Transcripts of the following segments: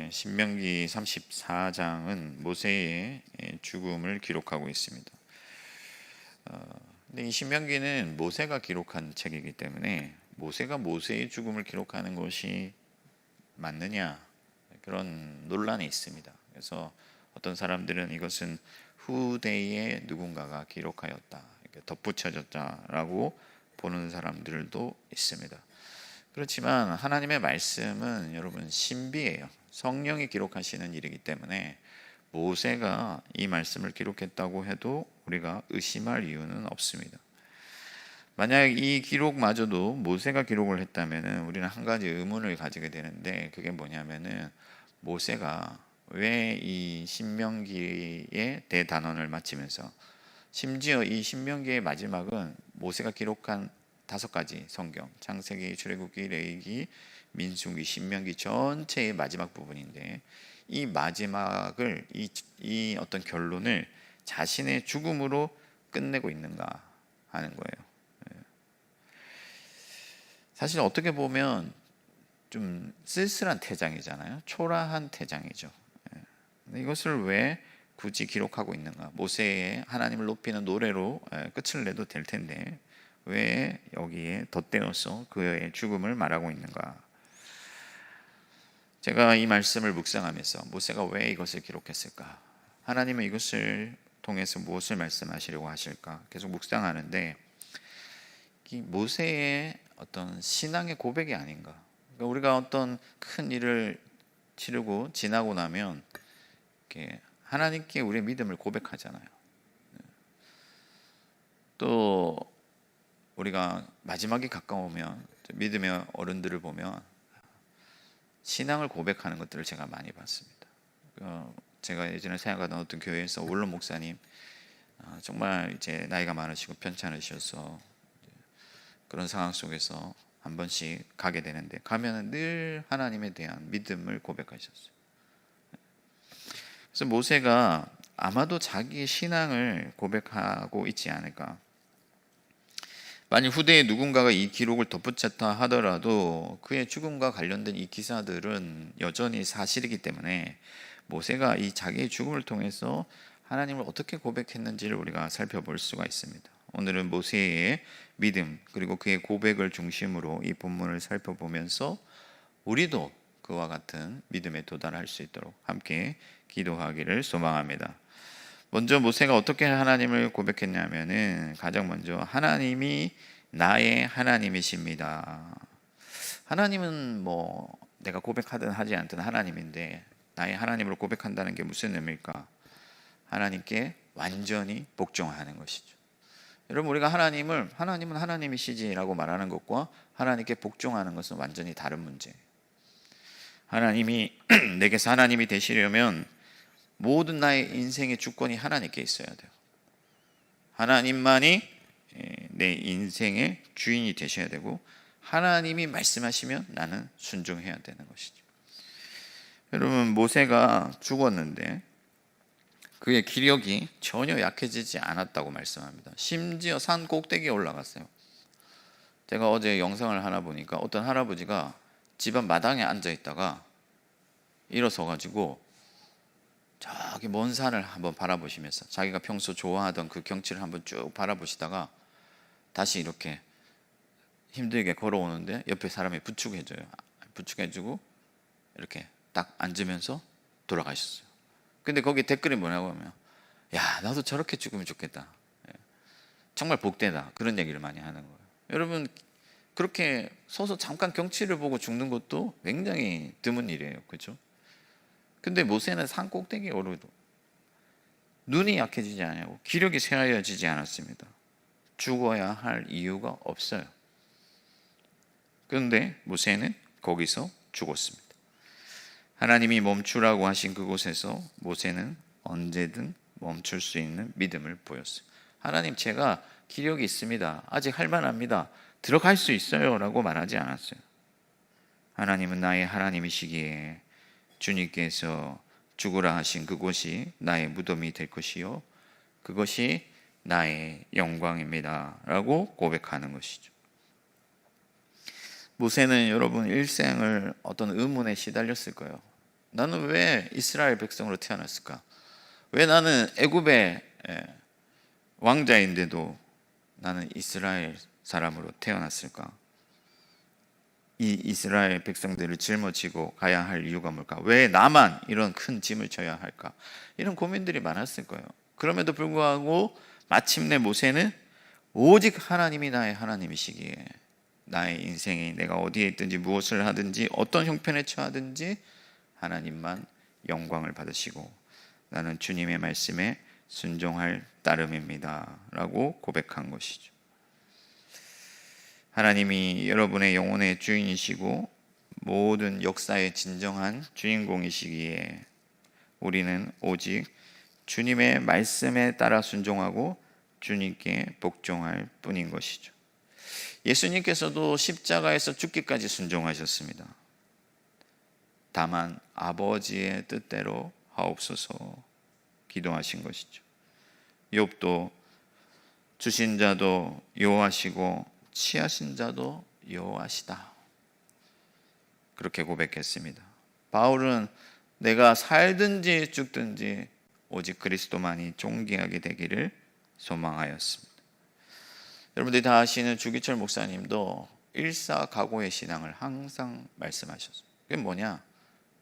신명기 34장은 모세의 죽음을 기록하고 있습니다. 근데 이 신명기는 모세가 기록한 책이기 때문에 모세가 모세의 죽음을 기록하는 것이 맞느냐, 그런 논란이 있습니다. 그래서 어떤 사람들은 이것은 후대의 누군가가 기록하였다, 덧붙여졌다라고 보는 사람들도 있습니다. 그렇지만 하나님의 말씀은 여러분 신비예요. 성령이 기록하시는 일이기 때문에 모세가 이 말씀을 기록했다고 해도 우리가 의심할 이유는 없습니다. 만약 이 기록마저도 모세가 기록을 했다면 우리는 한 가지 의문을 가지게 되는데, 그게 뭐냐면은 모세가 왜 이 신명기의 대단원을 마치면서, 심지어 이 신명기의 마지막은 모세가 기록한 5가지 성경, 창세기, 출애굽기, 레위기, 민수기, 신명기 전체의 마지막 부분인데, 이 마지막을 이 어떤 결론을 자신의 죽음으로 끝내고 있는가 하는 거예요. 사실 어떻게 보면 좀 쓸쓸한 태장이잖아요. 초라한 태장이죠. 근데 이것을 왜 굳이 기록하고 있는가? 모세의 하나님을 높이는 노래로 끝을 내도 될 텐데 왜 여기에 덧대어서 그의 죽음을 말하고 있는가? 제가 이 말씀을 묵상하면서 모세가 왜 이것을 기록했을까? 하나님은 이것을 통해서 무엇을 말씀하시려고 하실까? 계속 묵상하는데 이 모세의 어떤 신앙의 고백이 아닌가? 그러니까 우리가 어떤 큰 일을 치르고 지나고 나면 이렇게 하나님께 우리의 믿음을 고백하잖아요. 또 우리가 마지막이 가까우면 믿음의 어른들을 보면 신앙을 고백하는 것들을 제가 많이 봤습니다. 제가 예전에 생각하던 어떤 교회에서 원로 목사님, 정말 이제 나이가 많으시고 편찮으셔서 그런 상황 속에서 한 번씩 가게 되는데, 가면은 늘 하나님에 대한 믿음을 고백하셨어요. 그래서 모세가 아마도 자기의 신앙을 고백하고 있지 않을까. 만약 후대에 누군가가 이 기록을 덧붙였다 하더라도 그의 죽음과 관련된 이 기사들은 여전히 사실이기 때문에 모세가 이 자기의 죽음을 통해서 하나님을 어떻게 고백했는지를 우리가 살펴볼 수가 있습니다. 오늘은 모세의 믿음 그리고 그의 고백을 중심으로 이 본문을 살펴보면서 우리도 그와 같은 믿음에 도달할 수 있도록 함께 기도하기를 소망합니다. 먼저 모세가 어떻게 하나님을 고백했냐면은 가장 먼저 하나님이 나의 하나님이십니다. 하나님은 뭐 내가 고백하든 하지 않든 하나님인데 나의 하나님을 고백한다는 게 무슨 의미일까? 하나님께 완전히 복종하는 것이죠. 여러분, 우리가 하나님은 하나님이시지라고 말하는 것과 하나님께 복종하는 것은 완전히 다른 문제예요. 하나님이 내게서 하나님이 되시려면 모든 나의 인생의 주권이 하나님께 있어야 돼요. 하나님만이 내 인생의 주인이 되셔야 되고 하나님이 말씀하시면 나는 순종해야 되는 것이죠. 여러분, 모세가 죽었는데 그의 기력이 전혀 약해지지 않았다고 말씀합니다. 심지어 산 꼭대기에 올라갔어요. 제가 어제 영상을 하나 보니까 어떤 할아버지가 집안 마당에 앉아 있다가 일어서 가지고 저기 먼 산을 한번 바라보시면서 자기가 평소 좋아하던 그 경치를 한번 쭉 바라보시다가 다시 이렇게 힘들게 걸어오는데 옆에 사람이 부축해주고 이렇게 딱 앉으면서 돌아가셨어요. 근데 거기 댓글이 뭐냐고 하면, 야, 나도 저렇게 죽으면 좋겠다, 정말 복되다, 그런 얘기를 많이 하는 거예요. 여러분, 그렇게 서서 잠깐 경치를 보고 죽는 것도 굉장히 드문 일이에요. 그렇죠? 근데 모세는 산 꼭대기에 오르도 눈이 약해지지 않고 기력이 쇠하여지지 않았습니다. 죽어야 할 이유가 없어요. 그런데 모세는 거기서 죽었습니다. 하나님이 멈추라고 하신 그곳에서 모세는 언제든 멈출 수 있는 믿음을 보였어요. 하나님, 제가 기력이 있습니다, 아직 할만합니다, 들어갈 수 있어요 라고 말하지 않았어요. 하나님은 나의 하나님이시기에 주님께서 죽으라 하신 그곳이 나의 무덤이 될 것이요 그것이 나의 영광입니다 라고 고백하는 것이죠. 모세는 여러분 일생을 어떤 의문에 시달렸을 거예요. 나는 왜 이스라엘 백성으로 태어났을까? 왜 나는 애굽의 왕자인데도 나는 이스라엘 사람으로 태어났을까? 이 이스라엘 백성들을 짊어지고 가야 할 이유가 뭘까? 왜 나만 이런 큰 짐을 져야 할까? 이런 고민들이 많았을 거예요. 그럼에도 불구하고 마침내 모세는 오직 하나님이 나의 하나님이시기에 나의 인생이 내가 어디에 있든지 무엇을 하든지 어떤 형편에 처하든지 하나님만 영광을 받으시고 나는 주님의 말씀에 순종할 따름입니다 라고 고백한 것이죠. 하나님이 여러분의 영혼의 주인이시고 모든 역사의 진정한 주인공이시기에 우리는 오직 주님의 말씀에 따라 순종하고 주님께 복종할 뿐인 것이죠. 예수님께서도 십자가에서 죽기까지 순종하셨습니다. 다만 아버지의 뜻대로 하옵소서 기도하신 것이죠. 욥도 주신 자도 여호와시고 취하신 자도 여호와시다 그렇게 고백했습니다. 바울은 내가 살든지 죽든지 오직 그리스도만이 존귀하게 되기를 소망하였습니다. 여러분들이 다 아시는 주기철 목사님도 일사각오의 신앙을 항상 말씀하셨어요. 그게 뭐냐?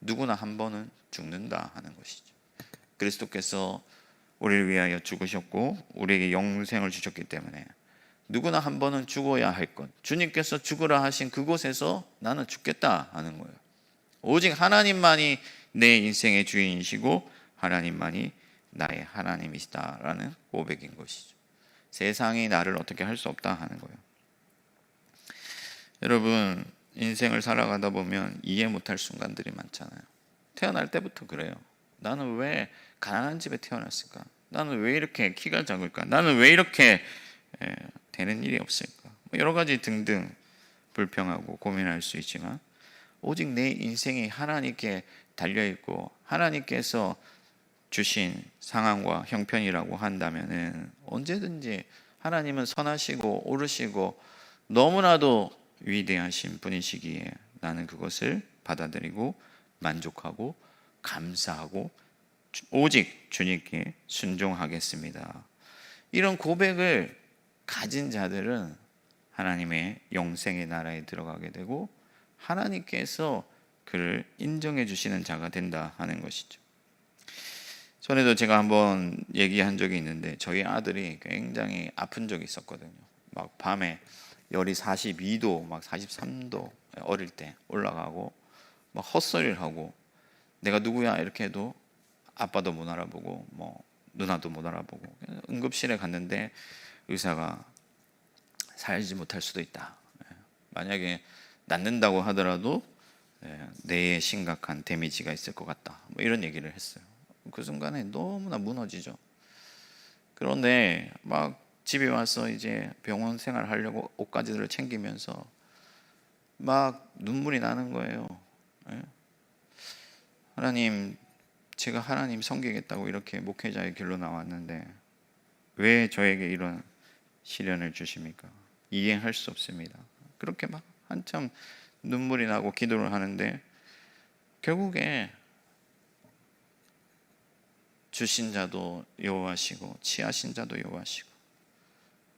누구나 한 번은 죽는다 하는 것이죠. 그리스도께서 우리를 위하여 죽으셨고 우리에게 영생을 주셨기 때문에 누구나 한 번은 죽어야 할 것, 주님께서 죽으라 하신 그곳에서 나는 죽겠다 하는 거예요. 오직 하나님만이 내 인생의 주인이시고 하나님만이 나의 하나님이시다라는 고백인 것이죠. 세상이 나를 어떻게 할 수 없다 하는 거예요. 여러분, 인생을 살아가다 보면 이해 못할 순간들이 많잖아요. 태어날 때부터 그래요. 나는 왜 가난한 집에 태어났을까? 나는 왜 이렇게 키가 작을까? 나는 왜 이렇게 되는 일이 없을까? 여러 가지 등등 불평하고 고민할 수 있지만 오직 내 인생이 하나님께 달려있고 하나님께서 주신 상황과 형편이라고 한다면 언제든지 하나님은 선하시고 옳으시고 너무나도 위대하신 분이시기에 나는 그것을 받아들이고 만족하고 감사하고 오직 주님께 순종하겠습니다. 이런 고백을 가진 자들은 하나님의 영생의 나라에 들어가게 되고 하나님께서 그를 인정해 주시는 자가 된다 하는 것이죠. 전에도 제가 한번 얘기한 적이 있는데 저희 아들이 굉장히 아픈 적이 있었거든요. 막 밤에 열이 42도, 막 43도 어릴 때 올라가고 막 헛소리를 하고 내가 누구야 이렇게 해도 아빠도 못 알아보고 뭐 누나도 못 알아보고 응급실에 갔는데 의사가 살지 못할 수도 있다. 만약에 낫는다고 하더라도 뇌에 심각한 데미지가 있을 것 같다. 뭐 이런 얘기를 했어요. 그 순간에 너무나 무너지죠. 그런데 막 집에 와서 이제 병원 생활하려고 옷가지들을 챙기면서 막 눈물이 나는 거예요. 하나님, 제가 하나님 섬기겠다고 이렇게 목회자의 길로 나왔는데 왜 저에게 이런 시련을 주십니까? 이해할 수 없습니다. 그렇게 막 한참 눈물이 나고 기도를 하는데 결국에 주신 자도 여호와시고 취하신 자도 여호와시고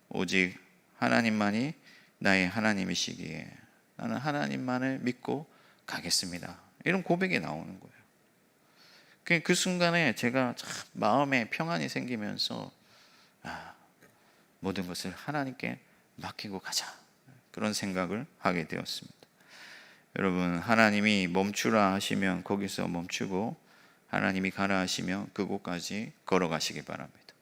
오직 하나님만이 나의 하나님이시기에 나는 하나님만을 믿고 가겠습니다. 이런 고백이 나오는 거예요. 그 순간에 제가 참 마음에 평안이 생기면서 모든 것을 하나님께 맡기고 가자 그런 생각을 하게 되었습니다. 여러분, 하나님이 멈추라 하시면 거기서 멈추고 하나님이 가라 하시면 그곳까지 걸어가시기 바랍니다.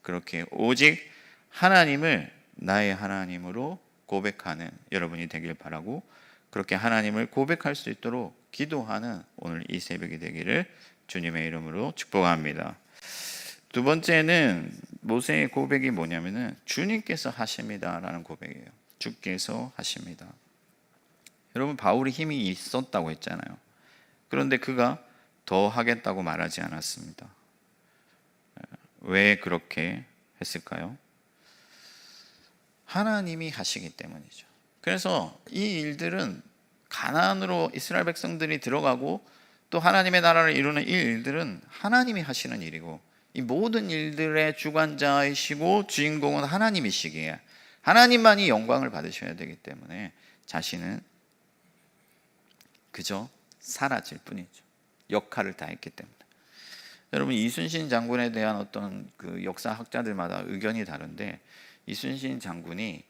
그렇게 오직 하나님을 나의 하나님으로 고백하는 여러분이 되길 바라고 그렇게 하나님을 고백할 수 있도록 기도하는 오늘 이 새벽이 되기를 주님의 이름으로 축복합니다. 두 번째는 모세의 고백이 뭐냐면은 주님께서 하십니다라는 고백이에요. 주께서 하십니다. 여러분, 바울이 힘이 있었다고 했잖아요. 그런데 그가 더 하겠다고 말하지 않았습니다. 왜 그렇게 했을까요? 하나님이 하시기 때문이죠. 그래서 이 일들은 가나안으로 이스라엘 백성들이 들어가고 또 하나님의 나라를 이루는 이 일들은 하나님이 하시는 일이고, 이 모든 일들의 주관자이시고 주인공은 하나님이시기에 하나님만이 영광을 받으셔야 되기 때문에 자신은 그저 사라질 뿐이죠. 역할을 다 했기 때문에. 여러분, 이순신 장군에 대한 어떤 그 역사학자들마다 의견이 다른데, 이순신 장군이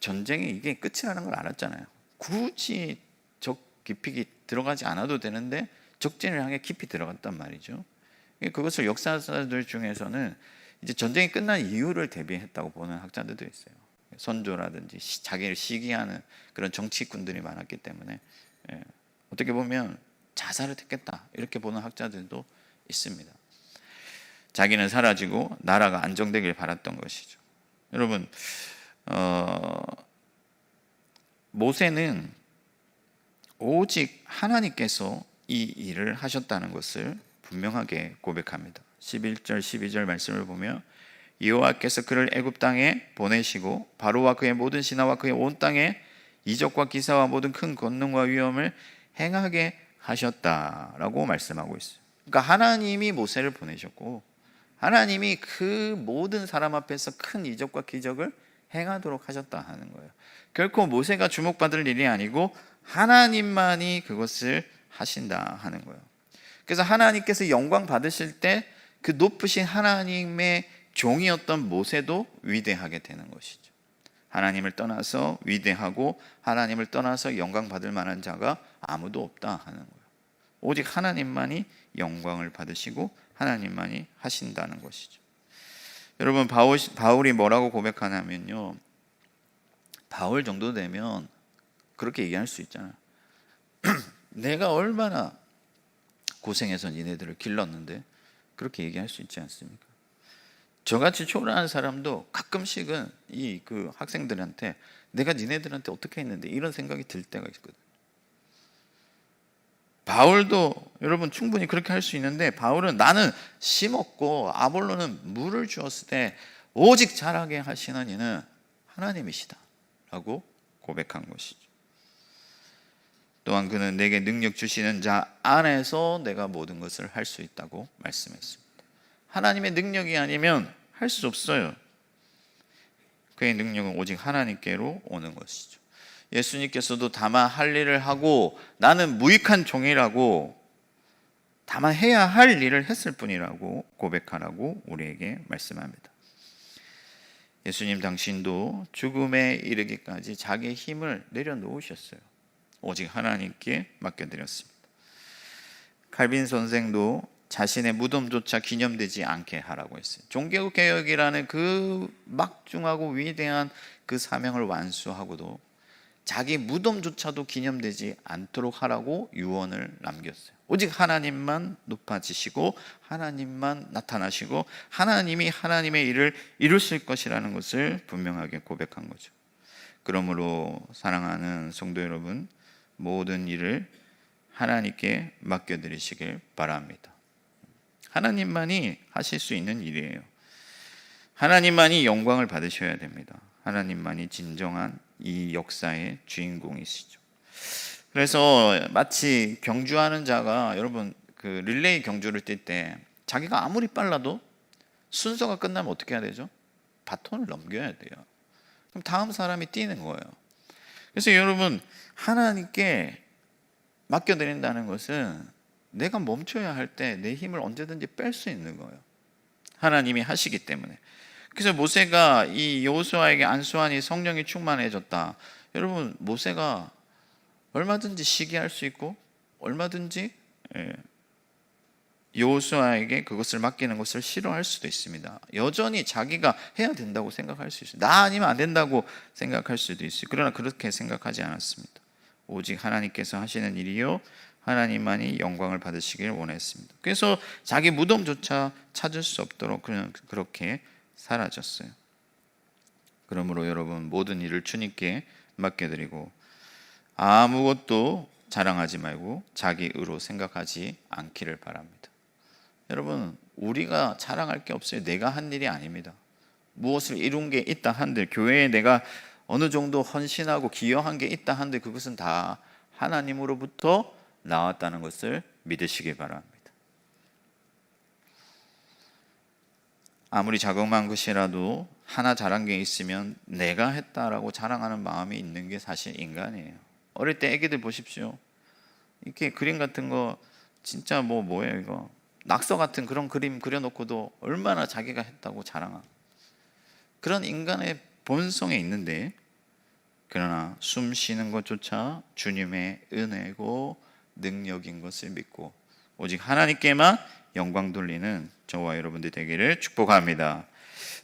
전쟁이 이게 끝이라는 걸 알았잖아요. 굳이 적 깊이 들어가지 않아도 되는데 적진을 향해 깊이 들어갔단 말이죠. 그것을 역사자들 중에서는 이제 전쟁이 끝난 이유를 대비했다고 보는 학자들도 있어요. 선조라든지 자기를 시기하는 그런 정치꾼들이 많았기 때문에 어떻게 보면 자살을 택했다 이렇게 보는 학자들도 있습니다. 자기는 사라지고 나라가 안정되길 바랐던 것이죠. 여러분, 모세는 오직 하나님께서 이 일을 하셨다는 것을 분명하게 고백합니다. 11절 12절 말씀을 보면 여호와께서 그를 애굽 땅에 보내시고 바로와 그의 모든 신하와 그의 온 땅에 이적과 기사와 모든 큰 권능과 위엄을 행하게 하셨다라고 말씀하고 있어요. 그러니까 하나님이 모세를 보내셨고 하나님이 그 모든 사람 앞에서 큰 이적과 기적을 행하도록 하셨다 하는 거예요. 결코 모세가 주목받을 일이 아니고 하나님만이 그것을 하신다 하는 거예요. 그래서 하나님께서 영광 받으실 때 그 높으신 하나님의 종이었던 모세도 위대하게 되는 것이죠. 하나님을 떠나서 위대하고 하나님을 떠나서 영광 받을 만한 자가 아무도 없다 하는 거예요. 오직 하나님만이 영광을 받으시고 하나님만이 하신다는 것이죠. 여러분, 바울이 뭐라고 고백하냐면요, 바울 정도 되면 그렇게 얘기할 수 있잖아요. 내가 얼마나 고생해서 니네들을 길렀는데, 그렇게 얘기할 수 있지 않습니까? 저같이 초라한 사람도 가끔씩은 그 학생들한테 내가 니네들한테 어떻게 했는데 이런 생각이 들 때가 있거든요. 바울도 여러분 충분히 그렇게 할 수 있는데, 바울은 나는 심었고 아볼로는 물을 주었을 때 오직 자라게 하시는 이는 하나님이시다 라고 고백한 것이죠. 또한 그는 내게 능력 주시는 자 안에서 내가 모든 것을 할 수 있다고 말씀했습니다. 하나님의 능력이 아니면 할 수 없어요. 그의 능력은 오직 하나님께로 오는 것이죠. 예수님께서도 다만 할 일을 하고 나는 무익한 종이라고, 다만 해야 할 일을 했을 뿐이라고 고백하라고 우리에게 말씀합니다. 예수님 당신도 죽음에 이르기까지 자기의 힘을 내려놓으셨어요. 오직 하나님께 맡겨드렸습니다. 칼빈 선생도 자신의 무덤조차 기념되지 않게 하라고 했어요. 종교개혁이라는 그 막중하고 위대한 그 사명을 완수하고도 자기 무덤조차도 기념되지 않도록 하라고 유언을 남겼어요. 오직 하나님만 높아지시고 하나님만 나타나시고 하나님이 하나님의 일을 이루실 것이라는 것을 분명하게 고백한 거죠. 그러므로 사랑하는 성도 여러분, 모든 일을 하나님께 맡겨드리시길 바랍니다. 하나님만이 하실 수 있는 일이에요. 하나님만이 영광을 받으셔야 됩니다. 하나님만이 진정한 이 역사의 주인공이시죠. 그래서 마치 경주하는 자가, 여러분 그 릴레이 경주를 뛸 때 자기가 아무리 빨라도 순서가 끝나면 어떻게 해야 되죠? 바톤을 넘겨야 돼요. 그럼 다음 사람이 뛰는 거예요. 그래서 여러분, 하나님께 맡겨드린다는 것은 내가 멈춰야 할 때 내 힘을 언제든지 뺄 수 있는 거예요. 하나님이 하시기 때문에. 그래서 모세가 이 여호수아에게 안수하니 성령이 충만해졌다. 여러분, 모세가 얼마든지 시기할 수 있고 얼마든지 여호수아에게 그것을 맡기는 것을 싫어할 수도 있습니다. 여전히 자기가 해야 된다고 생각할 수 있어요. 나 아니면 안 된다고 생각할 수도 있어요. 그러나 그렇게 생각하지 않았습니다. 오직 하나님께서 하시는 일이요 하나님만이 영광을 받으시길 원했습니다. 그래서 자기 무덤조차 찾을 수 없도록 그냥 그렇게 사라졌어요. 그러므로 여러분, 모든 일을 주님께 맡겨드리고 아무것도 자랑하지 말고 자기 의로 생각하지 않기를 바랍니다. 여러분, 우리가 자랑할 게 없어요. 내가 한 일이 아닙니다. 무엇을 이룬 게 있다 한들, 교회에 내가 어느 정도 헌신하고 기여한 게 있다 한들 그것은 다 하나님으로부터 나왔다는 것을 믿으시기 바랍니다. 아무리 자그마한 것이라도 하나 잘한 게 있으면 내가 했다라고 자랑하는 마음이 있는 게 사실 인간이에요. 어릴 때 애기들 보십시오. 이렇게 그림 같은 거 진짜 뭐예요 이거 낙서 같은 그런 그림 그려놓고도 얼마나 자기가 했다고 자랑하고, 그런 인간의 본성에 있는데, 그러나 숨 쉬는 것조차 주님의 은혜고 능력인 것을 믿고 오직 하나님께만 영광 돌리는 저와 여러분들 되기를 축복합니다.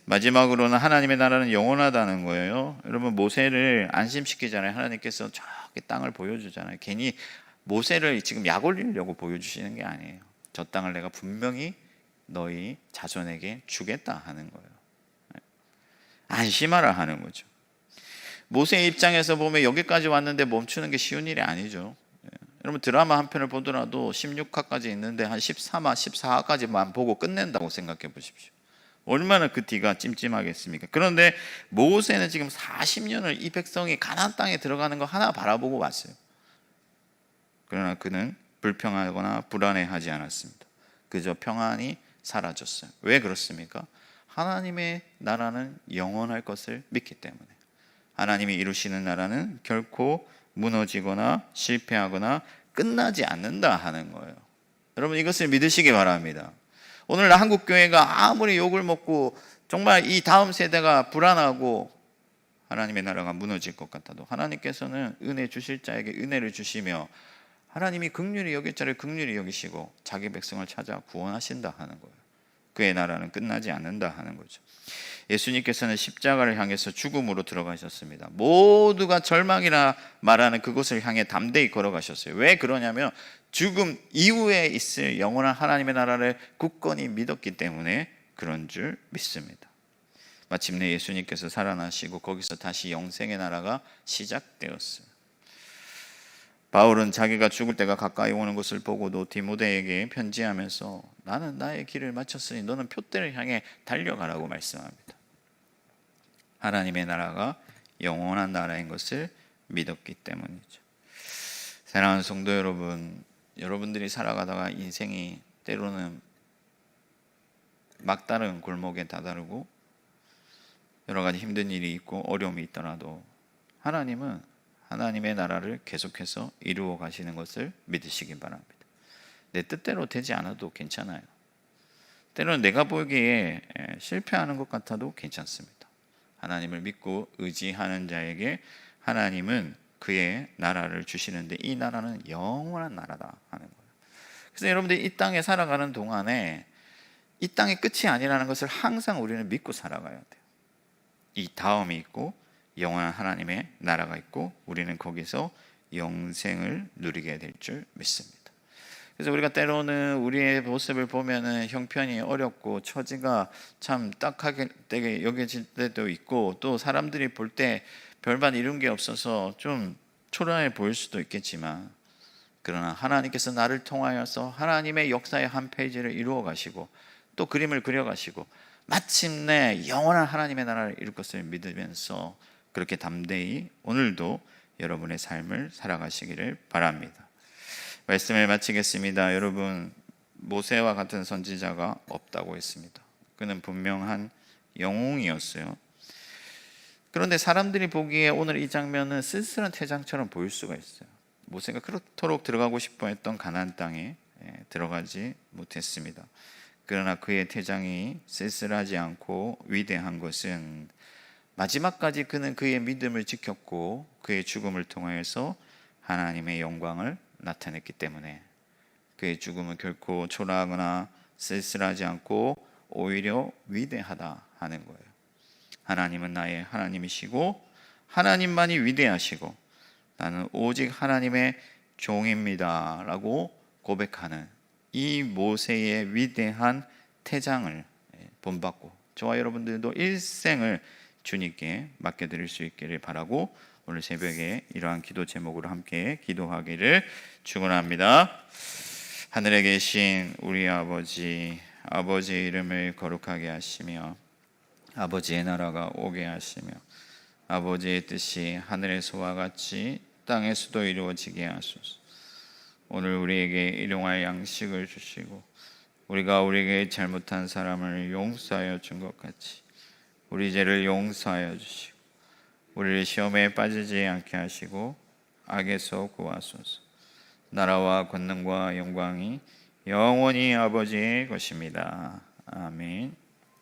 마지막으로는 하나님의 나라는 영원하다는 거예요. 여러분, 모세를 안심시키잖아요. 하나님께서 저기 땅을 보여주잖아요. 괜히 모세를 지금 약 올리려고 보여주시는 게 아니에요. 저 땅을 내가 분명히 너희 자손에게 주겠다 하는 거예요. 안심하라 하는 거죠. 모세의 입장에서 보면 여기까지 왔는데 멈추는 게 쉬운 일이 아니죠. 여러분, 드라마 한 편을 보더라도 16화까지 있는데 한 13화, 14화까지만 보고 끝낸다고 생각해 보십시오. 얼마나 그 뒤가 찜찜하겠습니까? 그런데 모세는 지금 40년을 이 백성이 가나안 땅에 들어가는 거 하나 바라보고 왔어요. 그러나 그는 불평하거나 불안해하지 않았습니다. 그저 평안이 사라졌어요. 왜 그렇습니까? 하나님의 나라는 영원할 것을 믿기 때문에. 하나님이 이루시는 나라는 결코 무너지거나 실패하거나 끝나지 않는다 하는 거예요. 여러분, 이것을 믿으시기 바랍니다. 오늘날 한국교회가 아무리 욕을 먹고 정말 이 다음 세대가 불안하고 하나님의 나라가 무너질 것 같아도 하나님께서는 은혜 주실 자에게 은혜를 주시며 하나님이 긍휼히 여길 자를 긍휼히 여기시고 자기 백성을 찾아 구원하신다 하는 거예요. 그의 나라는 끝나지 않는다 하는 거죠. 예수님께서는 십자가를 향해서 죽음으로 들어가셨습니다. 모두가 절망이라 말하는 그곳을 향해 담대히 걸어가셨어요. 왜 그러냐면 죽음 이후에 있을 영원한 하나님의 나라를 굳건히 믿었기 때문에 그런 줄 믿습니다. 마침내 예수님께서 살아나시고 거기서 다시 영생의 나라가 시작되었어요. 바울은 자기가 죽을 때가 가까이 오는 것을 보고도 디모데에게 편지하면서 나는 나의 길을 마쳤으니 너는 표대를 향해 달려가라고 말씀합니다. 하나님의 나라가 영원한 나라인 것을 믿었기 때문이죠. 사랑하는 성도 여러분, 여러분들이 살아가다가 인생이 때로는 막다른 골목에 다다르고 여러 가지 힘든 일이 있고 어려움이 있더라도 하나님은 하나님의 나라를 계속해서 이루어 가시는 것을 믿으시기 바랍니다. 내 뜻대로 되지 않아도 괜찮아요. 때로는 내가 보기에 실패하는 것 같아도 괜찮습니다. 하나님을 믿고 의지하는 자에게 하나님은 그의 나라를 주시는데 이 나라는 영원한 나라다 하는 거예요. 그래서 여러분들이 이 땅에 살아가는 동안에 이 땅의 끝이 아니라는 것을 항상 우리는 믿고 살아가야 돼요. 이 다음이 있고 영원한 하나님의 나라가 있고 우리는 거기서 영생을 누리게 될 줄 믿습니다. 그래서 우리가 때로는 우리의 모습을 보면은 형편이 어렵고 처지가 참 딱하게 되게 여겨질 때도 있고 또 사람들이 볼 때 별반 이룬 게 없어서 좀 초라해 보일 수도 있겠지만, 그러나 하나님께서 나를 통하여서 하나님의 역사의 한 페이지를 이루어 가시고 또 그림을 그려 가시고 마침내 영원한 하나님의 나라를 이룰 것을 믿으면서 그렇게 담대히 오늘도 여러분의 삶을 살아가시기를 바랍니다. 말씀을 마치겠습니다. 여러분, 모세와 같은 선지자가 없다고 했습니다. 그는 분명한 영웅이었어요. 그런데 사람들이 보기에 오늘 이 장면은 쓸쓸한 태장처럼 보일 수가 있어요. 모세가 그렇도록 들어가고 싶어 했던 가나안 땅에 들어가지 못했습니다. 그러나 그의 태장이 쓸쓸하지 않고 위대한 것은 마지막까지 그는 그의 믿음을 지켰고 그의 죽음을 통하여서 하나님의 영광을 나타냈기 때문에 그의 죽음은 결코 초라하거나 쓸쓸하지 않고 오히려 위대하다 하는 거예요. 하나님은 나의 하나님이시고 하나님만이 위대하시고 나는 오직 하나님의 종입니다 라고 고백하는 이 모세의 위대한 태장을 본받고 저와 여러분들도 일생을 주님께 맡겨드릴 수 있기를 바라고 오늘 새벽에 이러한 기도 제목으로 함께 기도하기를 축원합니다. 하늘에 계신 우리 아버지, 아버지의 이름을 거룩하게 하시며 아버지의 나라가 오게 하시며 아버지의 뜻이 하늘에서와 같이 땅에서도 이루어지게 하소서. 오늘 우리에게 일용할 양식을 주시고 우리가 우리에게 잘못한 사람을 용서하여 준 것 같이 우리 죄를 용서하여 주시고 우리를 시험에 빠지지 않게 하시고 악에서 구하소서. 나라와 권능과 영광이 영원히 아버지의 것입니다. 아멘.